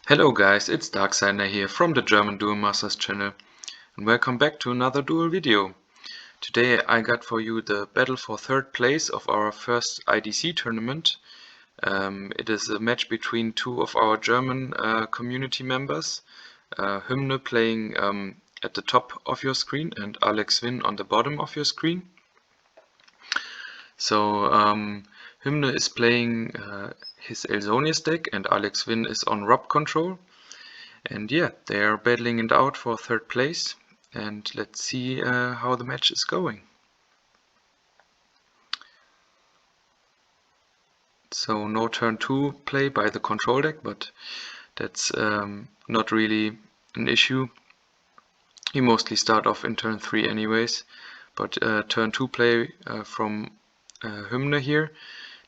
Hello guys, it's Darksigner here from the German Duel Masters channel and welcome back to another duel video. Today I got for you the battle for third place of our first IDC tournament. It is a match between two of our German community members, Hymne playing at the top of your screen and AleksVin on the bottom of your screen. So Hymne is playing his Ailzonius deck and AleksVin is on Rob control. And yeah, they are battling it out for third place, and let's see how the match is going. So no turn 2 play by the control deck, but that's not really an issue. You mostly start off in turn 3 anyways, but turn 2 play from Hymne here,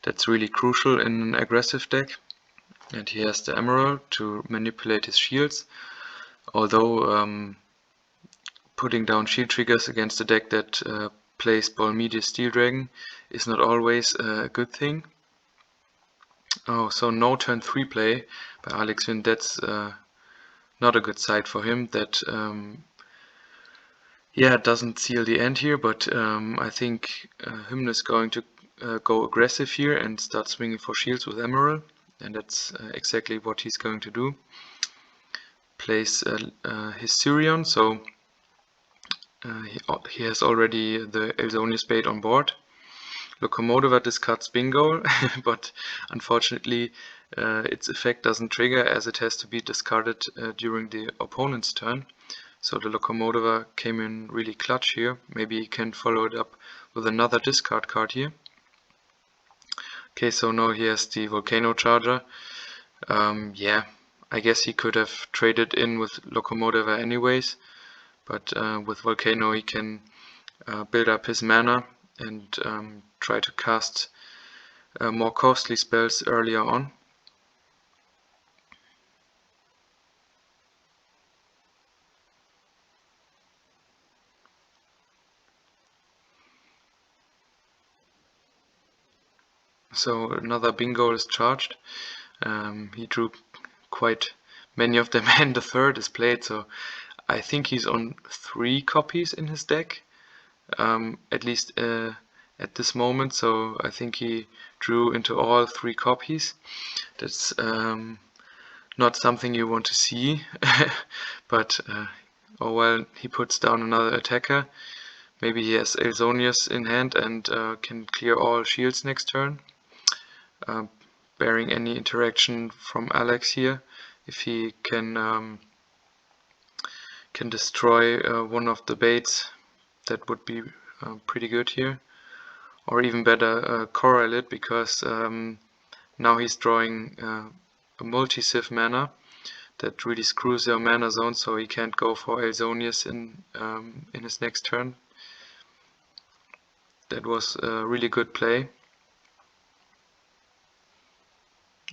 that's really crucial in an aggressive deck. And he has the Emerald to manipulate his shields, although putting down shield triggers against a deck that plays Ballmedia Steel Dragon is not always a good thing. Oh, so no turn 3 play by AleksVin, that's not a good side for him. That yeah, doesn't seal the end here, but I think Hymne is going to go aggressive here and start swinging for shields with Emerald, and that's exactly what he's going to do. Plays his Sirion, so he has already the Ailzonius bait on board. Locomotiva discards Bingo, but unfortunately its effect doesn't trigger as it has to be discarded during the opponent's turn. So the Locomotiva came in really clutch here. Maybe he can follow it up with another discard card here. Okay, so now he has the Volcano Charger. Yeah, I guess he could have traded in with Locomotiva anyways, but with Volcano he can build up his mana and try to cast more costly spells earlier on. So another Bingo is charged. He drew quite many of them and the third is played, so I think he's on 3 copies in his deck, at least at this moment. So I think he drew into all 3 copies. That's not something you want to see, but oh well, he puts down another attacker. Maybe he has Ailzonius in hand and can clear all shields next turn, bearing any interaction from Alex here. If he can destroy one of the baits, that would be pretty good here. Or even better, corral it, because now he's drawing a multi-civ mana that really screws your mana zone, so he can't go for Ailzonius in his next turn. That was a really good play.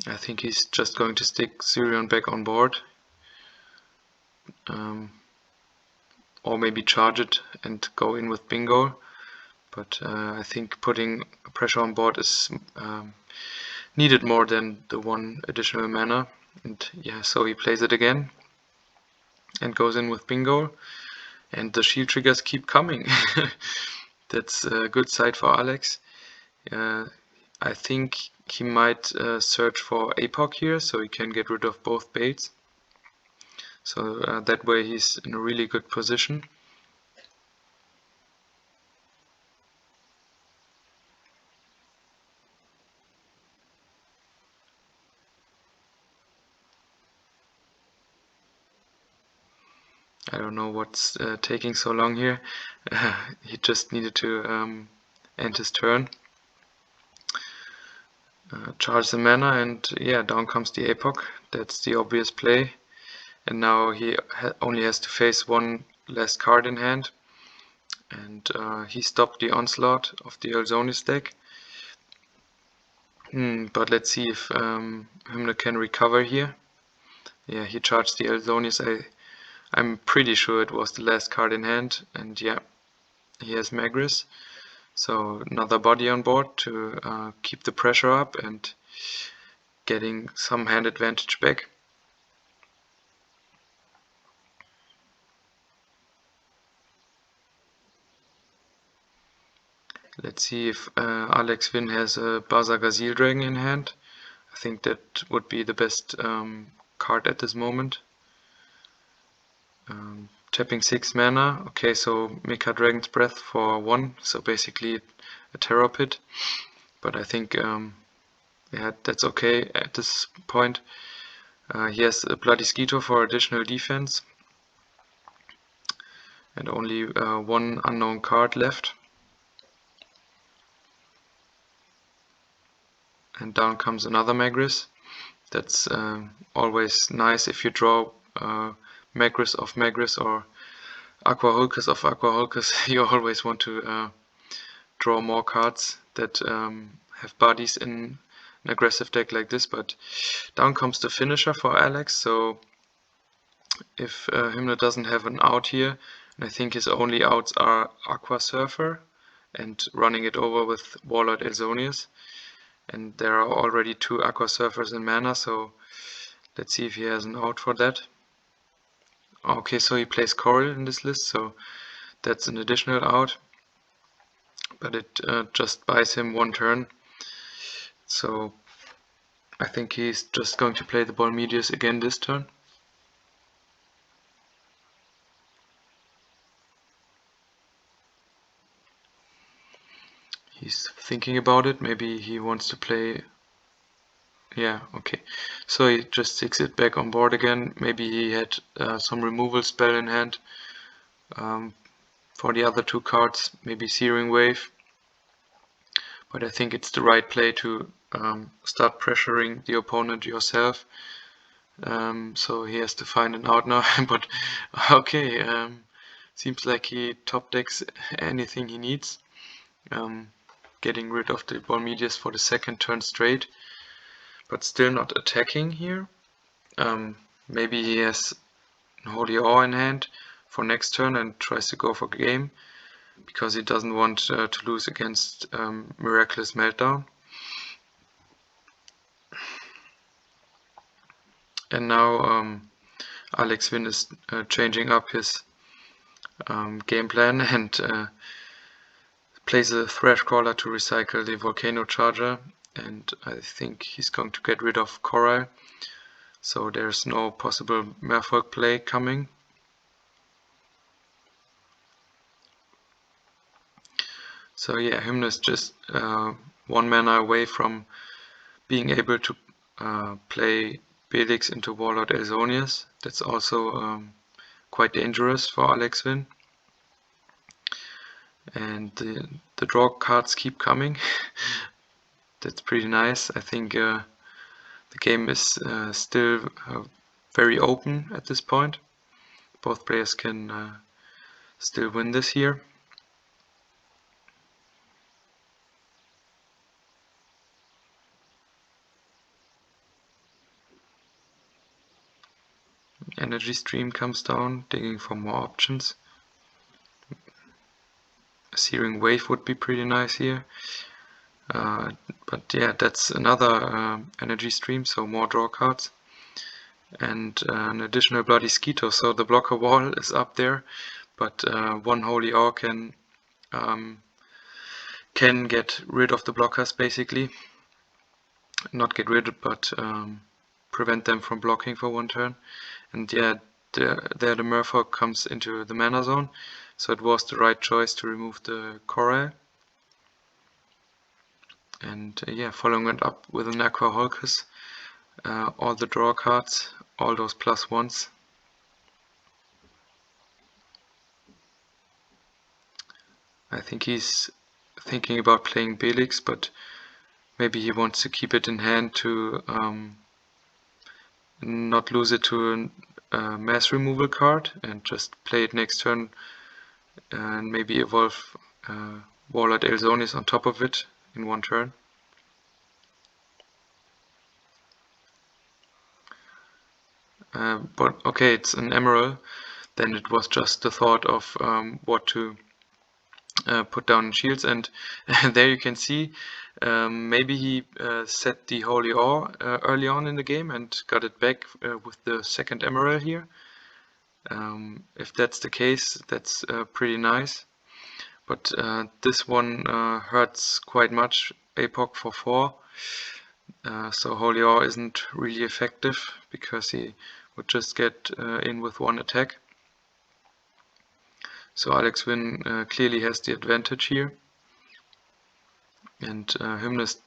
I think he's just going to stick Sirion back on board, or maybe charge it and go in with Bingo. But I think putting pressure on board is needed more than the 1 additional mana. And yeah, so he plays it again and goes in with Bingo, and the shield triggers keep coming. That's a good side for Alex. I think he might search for APOC here, so he can get rid of both baits. So that way he's in a really good position. I don't know what's taking so long here. He just needed to end his turn. Charge the mana, and yeah, down comes the APOC. That's the obvious play. And now he only has to face 1 last card in hand. And he stopped the onslaught of the Ailzonius deck. But let's see if Hymne can recover here. Yeah, he charged the Ailzonius. I'm pretty sure it was the last card in hand, and yeah, he has Magris. So another body on board to keep the pressure up and getting some hand advantage back. Let's see if AleksVin has a Baza Gazil Dragon in hand. I think that would be the best card at this moment. Tapping 6 mana. Okay, so Mecha Dragon's Breath for 1, so basically a Terror Pit. But I think yeah, that's okay at this point. He has a Bloody Skeeto for additional defense. And only one unknown card left. And down comes another Magris. That's always nice if you draw Magris of Magris or Aqua Hulkus of Aqua Hulkus. You always want to draw more cards that have bodies in an aggressive deck like this. But down comes the finisher for Alex. So if Hymne doesn't have an out here, and I think his only outs are Aqua Surfer and running it over with Warlord Ailzonius. And there are already 2 Aqua Surfers in mana, so let's see if he has an out for that. Okay, so he plays Coral in this list, so that's an additional out. But it just buys him 1 turn. So I think he's just going to play the Ball Meteors again this turn. He's thinking about it. Maybe he wants to play. Yeah, okay. So he just sticks it back on board again. Maybe he had some removal spell in hand for the other 2 cards. Maybe Searing Wave. But I think it's the right play to start pressuring the opponent yourself. So he has to find an out now. But okay, seems like he top decks anything he needs. Getting rid of the Ball Meteors for the 2nd turn straight, but still not attacking here. Maybe he has Holy Awe in hand for next turn and tries to go for game, because he doesn't want to lose against Miraculous Meltdown. And now AleksVin is changing up his game plan and plays a Thrashcrawler to recycle the Volcano Charger, and I think he's going to get rid of Coral, so there's no possible Merfolk play coming. So yeah, Hymne is just 1 mana away from being able to play Belix into Warlord Ailzonius. That's also quite dangerous for AleksVin. And the draw cards keep coming. That's pretty nice. I think the game is still very open at this point. Both players can still win this here. Energy Stream comes down, digging for more options. A Searing Wave would be pretty nice here. But yeah, that's another Energy Stream, so more draw cards. And an additional Bloody Skeeto, so the blocker wall is up there, but 1 Holy Awe can get rid of the blockers basically. Not get rid, but prevent them from blocking for 1 turn. And yeah, there the Merfolk comes into the mana zone, so it was the right choice to remove the Coral. And yeah, following it up with an Aqua Hulkus, all the draw cards, all those +1s. I think he's thinking about playing Belix, but maybe he wants to keep it in hand to not lose it to a mass removal card and just play it next turn and maybe evolve Warlord Ailzonius on top of it in 1 turn. But okay, it's an Emerald. Then it was just the thought of what to put down in shields, and there you can see maybe he set the Holy Awe early on in the game and got it back with the 2nd Emerald here. If that's the case, that's pretty nice. but this one hurts quite much. APOC for 4, so Holy Ore isn't really effective because he would just get in with 1 attack. So AleksVin clearly has the advantage here, and Hymne is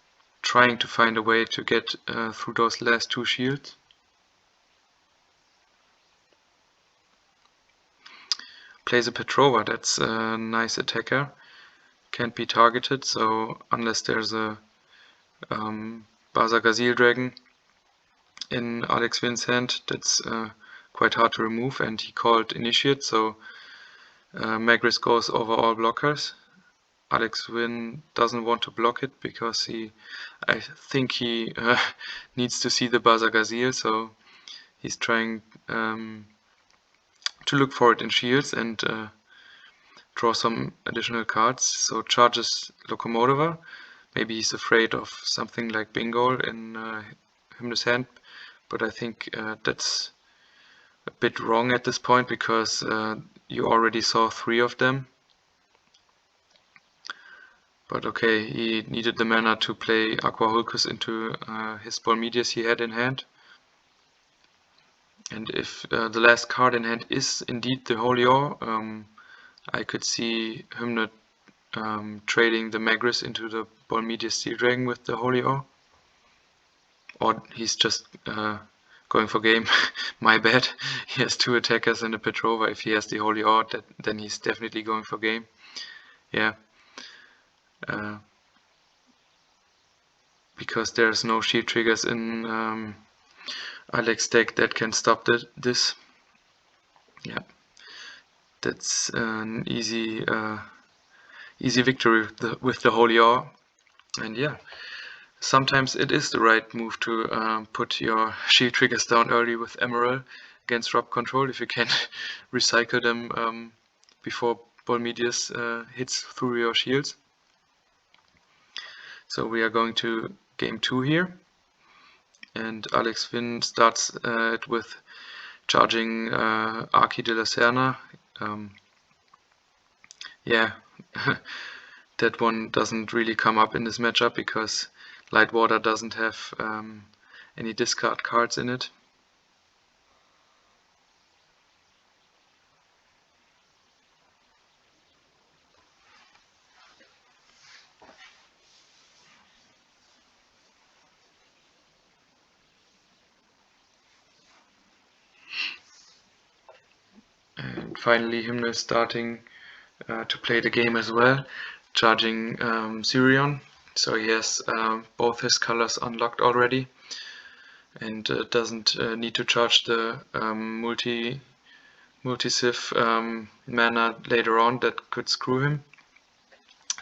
trying to find a way to get through those last 2 shields. Plays a Petrova, that's a nice attacker. Can't be targeted, so unless there's a Bazar-Gazil Dragon in AleksVin's hand, that's quite hard to remove, and he called Initiate, so Magris goes over all blockers. AleksVin doesn't want to block it because I think he needs to see the Bazar-Gazil, so he's trying to look for it in shields and draw some additional cards. So charges Locomotiva. Maybe he's afraid of something like Bingo in Hymne's hand, but I think that's a bit wrong at this point because you already saw 3 of them. But okay, he needed the mana to play Aqua Hulkus into his Bolmedius he had in hand. And if the last card in hand is indeed the Holy Ore, I could see Hymne trading the Magris into the Bolmedius Steel Dragon with the Holy Ore. Or he's just going for game. My bad. He has 2 attackers and a Petrova. If he has the Holy Ore, then he's definitely going for game. Yeah. Because there's no shield triggers in Alex deck that can stop this. Yeah, that's an easy victory with the Holy Ore. And yeah, sometimes it is the right move to put your shield triggers down early with Emerald against drop control if you can recycle them before Bolmedius hits through your shields. So we are going to game 2 here, and AleksVin starts it with charging Archi de la Serna. Yeah, that one doesn't really come up in this matchup because Lightwater doesn't have any discard cards in it. And finally Hymne is starting to play the game as well, charging Sirion. So he has both his colors unlocked already and doesn't need to charge the multi-sif mana later on that could screw him.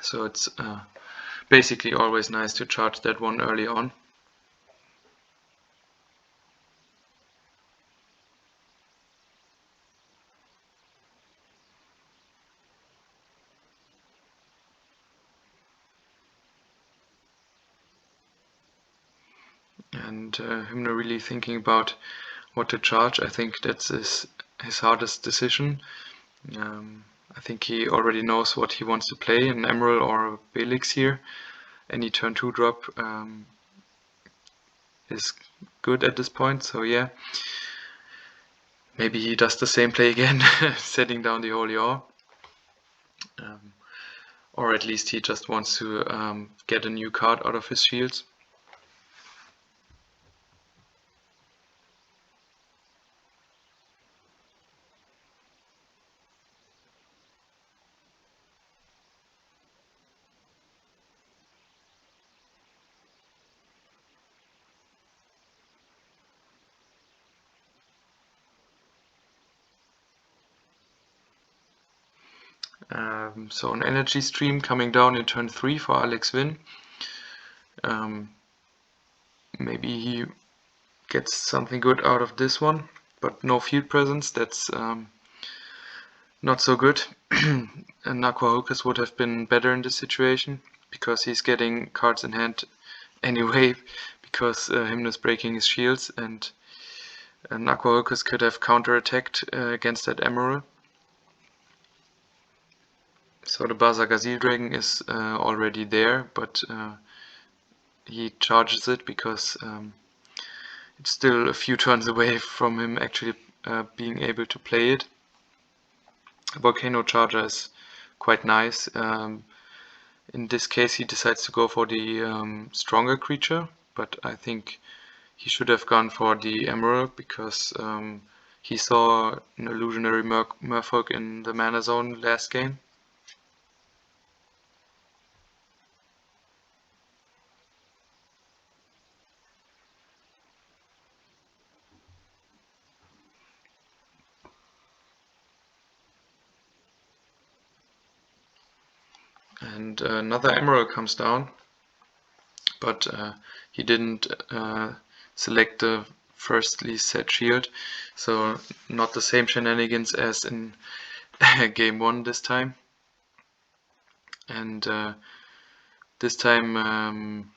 So it's basically always nice to charge that one early on. And Hymne really thinking about what to charge. I think that's his hardest decision. I think he already knows what he wants to play, an Emerald or a Belix here. Any turn 2 drop is good at this point, so yeah. Maybe he does the same play again, setting down the Holy Ore. Or at least he just wants to get a new card out of his shields. So an energy stream coming down in turn 3 for AleksVin. Maybe he gets something good out of this one, but no field presence, that's not so good. And Aqua Hulkus would have been better in this situation, because he's getting cards in hand anyway, because Hymne is breaking his shields, and Aqua Hulkus could have counter-attacked against that Emerald. So the Baza Gazil Dragon is already there, but he charges it because it's still a few turns away from him actually being able to play it. Volcano Charger is quite nice. In this case he decides to go for the stronger creature, but I think he should have gone for the Emerald because he saw an illusionary Merfolk in the mana zone last game. And another Emerald comes down, but he didn't select the firstly set shield, so not the same shenanigans as in game 1 this time. And this time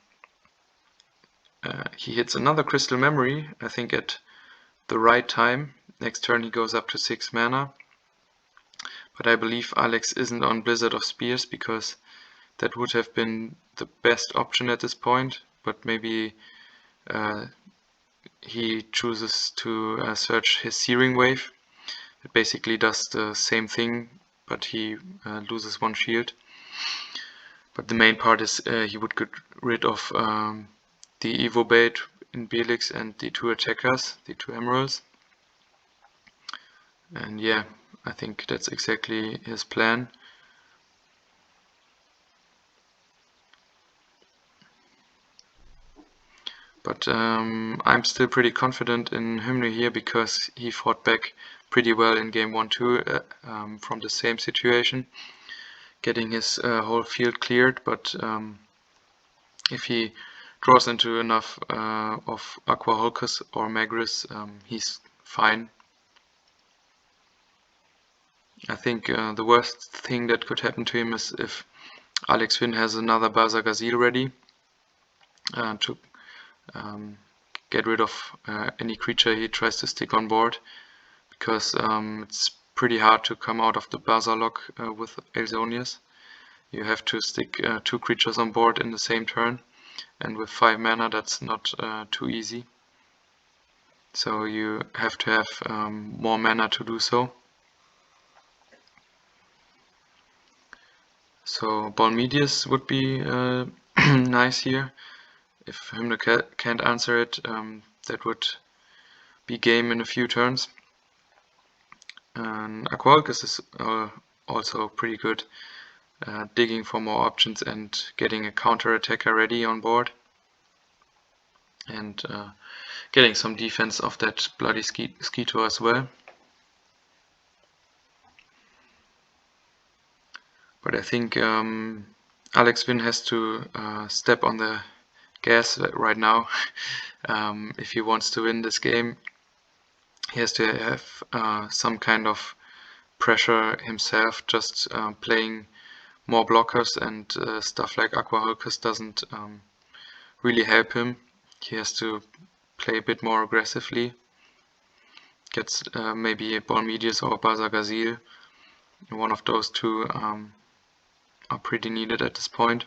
he hits another Crystal Memory, I think at the right time. Next turn he goes up to 6 mana. But I believe Alex isn't on Blizzard of Spears because that would have been the best option at this point. But maybe he chooses to search his Searing Wave. It basically does the same thing, but he loses 1 shield. But the main part is he would get rid of the Evo Bait in Belix and the 2 attackers, the 2 Emeralds. And yeah, I think that's exactly his plan. But I'm still pretty confident in Hymne here because he fought back pretty well in game 1-2 from the same situation, getting his whole field cleared. But if he draws into enough of Aqua Hulkus or Magris, he's fine. I think the worst thing that could happen to him is if AleksVin has another Baza Gazil ready to get rid of any creature he tries to stick on board, because it's pretty hard to come out of the Baza lock with Ailzonius. You have to stick 2 creatures on board in the same turn, and with 5 mana that's not too easy. So you have to have more mana to do so. So Balmedius would be nice here. If Hymne can't answer it, that would be game in a few turns. And Aqua Hulkus is also pretty good, digging for more options and getting a counter attacker ready on board, and getting some defense of that bloody Skeetor as well. But I think AleksVin has to step on the gas right now. If he wants to win this game, he has to have some kind of pressure himself. Just playing more blockers and stuff like Aqua Hulkus doesn't really help him. He has to play a bit more aggressively. Gets maybe a Balmedius or Baza Gazil. One of those two are pretty needed at this point.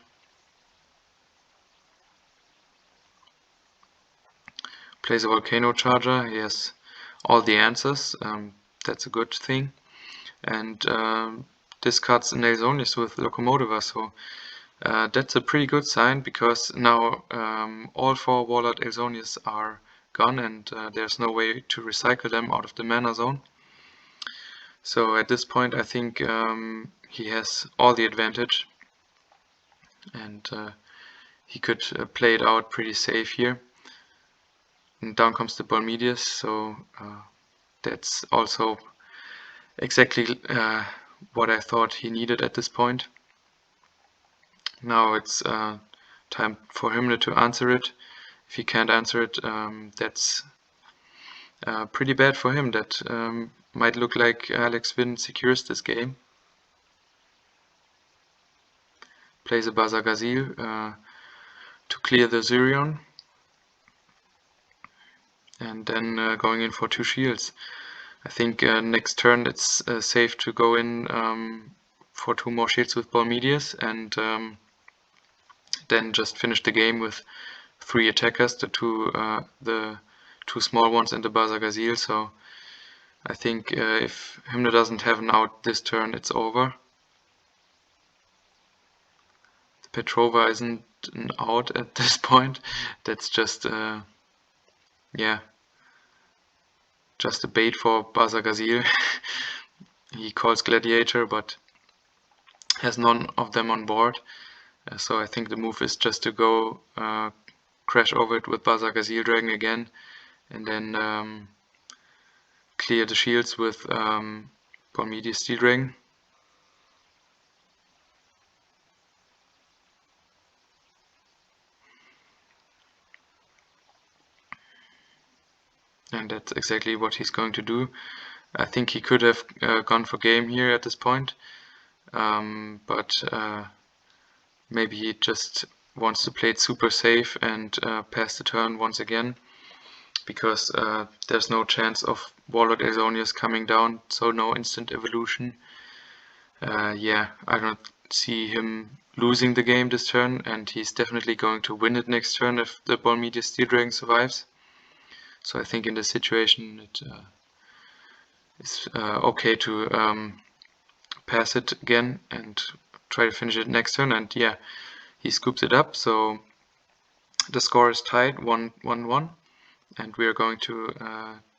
Plays a Volcano Charger. He has all the answers. That's a good thing. And discards an Ailzonius with Locomotiva. So that's a pretty good sign, because now all 4 Warlord Ailzonius are gone, and there's no way to recycle them out of the mana zone. So at this point I think he has all the advantage, and he could play it out pretty safe here. And down comes the Balmedius, so that's also exactly what I thought he needed at this point. Now it's time for Hymne to answer it. If he can't answer it, that's pretty bad for him. That might look like AleksVin secures this game. Plays a Baza Gazil to clear the Zirion, and then going in for 2 shields. I think next turn it's safe to go in for 2 more shields with Ball Medius, and then just finish the game with 3 attackers, the two small ones and the Bazagazil. So I think if Hymne doesn't have an out this turn, it's over. The Petrova isn't an out at this point. That's just yeah, just a bait for Bazagazil. He calls Gladiator, but has none of them on board. So I think the move is just to go crash over it with Bazagazil Dragon again, and then clear the shields with Ball Medius Steel Dragon. And that's exactly what he's going to do. I think he could have gone for game here at this point, but maybe he just wants to play it super safe and pass the turn once again, because there's no chance of Warlord Ailzonius coming down, so no instant evolution. Yeah, I don't see him losing the game this turn, and he's definitely going to win it next turn if the Ball Medius Steel Dragon survives. So I think in this situation it is okay to pass it again and try to finish it next turn. And yeah, he scoops it up, so the score is tied 1-1, and we are going to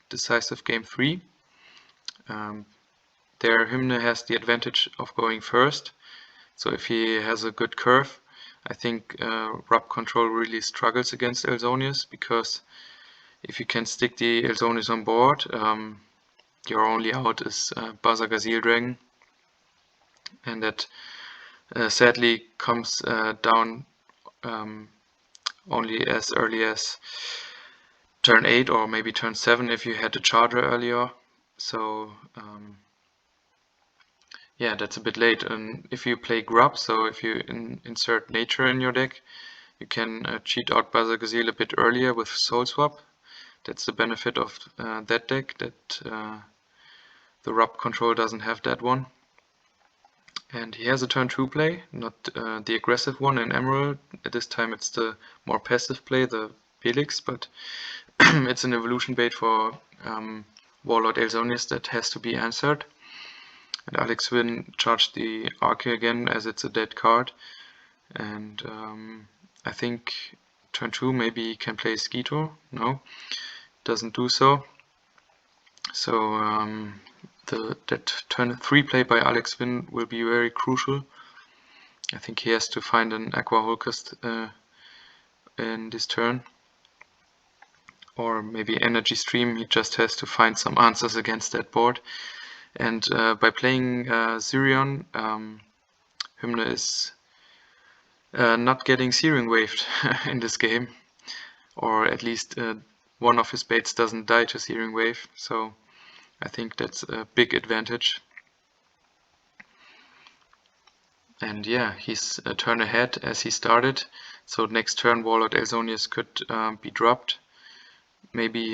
decisive game 3. There Hymne has the advantage of going first, so if he has a good curve, I think Rub Control really struggles against Ailzonius, because if you can stick the Ailzonius on board, your only out is Bazagazil Dragon, and that sadly comes down only as early as turn 8 or maybe turn 7 if you had a charger earlier. So yeah, that's a bit late. And if you play Grub, so if you insert Nature in your deck, you can cheat out Bazagazil a bit earlier with Soul Swap. That's the benefit of that deck, that the Rub Control doesn't have that one. And he has a turn 2 play, not the aggressive one in Emerald. At this time it's the more passive play, the Felix, but it's an evolution bait for Warlord Ailzonius that has to be answered. And AleksVin charged the Arche again, as it's a dead card. And I think turn 2 maybe he can play Skeeto. No, doesn't do so. So that turn 3 play by AleksVin will be very crucial. I think he has to find an Aqua Holcust in this turn, or maybe Energy Stream. He just has to find some answers against that board. And by playing Zirion, Hymne is not getting Searing Waved in this game, or at least one of his baits doesn't die to Searing Wave, so I think that's a big advantage. And yeah, he's a turn ahead as he started, so next turn Warlord Ailzonius could be dropped. Maybe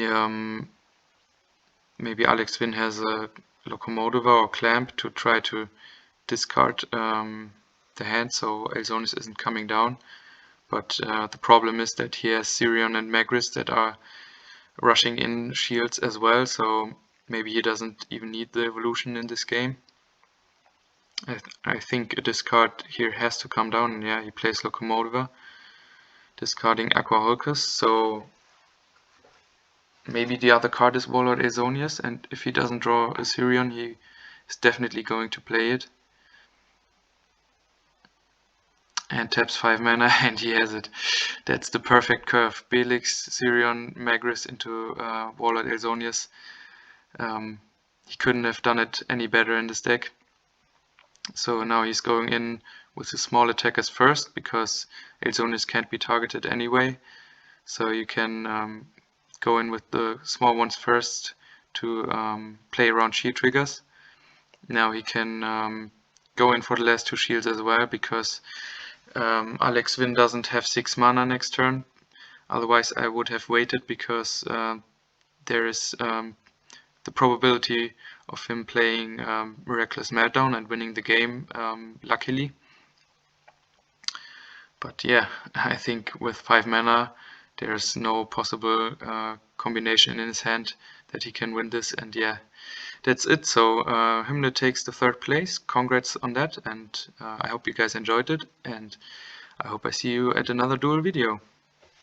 AleksVin has a Locomotiva or Clamp to try to discard the hand, so Ailzonius isn't coming down. But the problem is that he has Zirion and Magris that are rushing in shields as well, so maybe he doesn't even need the evolution in this game. I think a discard here has to come down, and yeah, he plays Locomotiva, discarding Aqua Holcus, so maybe the other card is Warlord Ailzonius, and if he doesn't draw a Zirion, he is definitely going to play it. And taps 5 mana, and he has it. That's the perfect curve. Belix, Zirion, Magris into Warlord Ailzonius. He couldn't have done it any better in this deck. So now he's going in with the small attackers first, because Ailzonius can't be targeted anyway. So you can go in with the small ones first to play around shield triggers. Now he can go in for the last 2 shields as well, because AleksVin doesn't have 6 mana next turn. Otherwise I would have waited, because there is the probability of him playing Miraculous Meltdown and winning the game, luckily. But yeah, I think with 5 mana there's no possible combination in his hand that he can win this, and yeah, that's it. So Hymne takes the 3rd place. Congrats on that, and I hope you guys enjoyed it, and I hope I see you at another Duel video.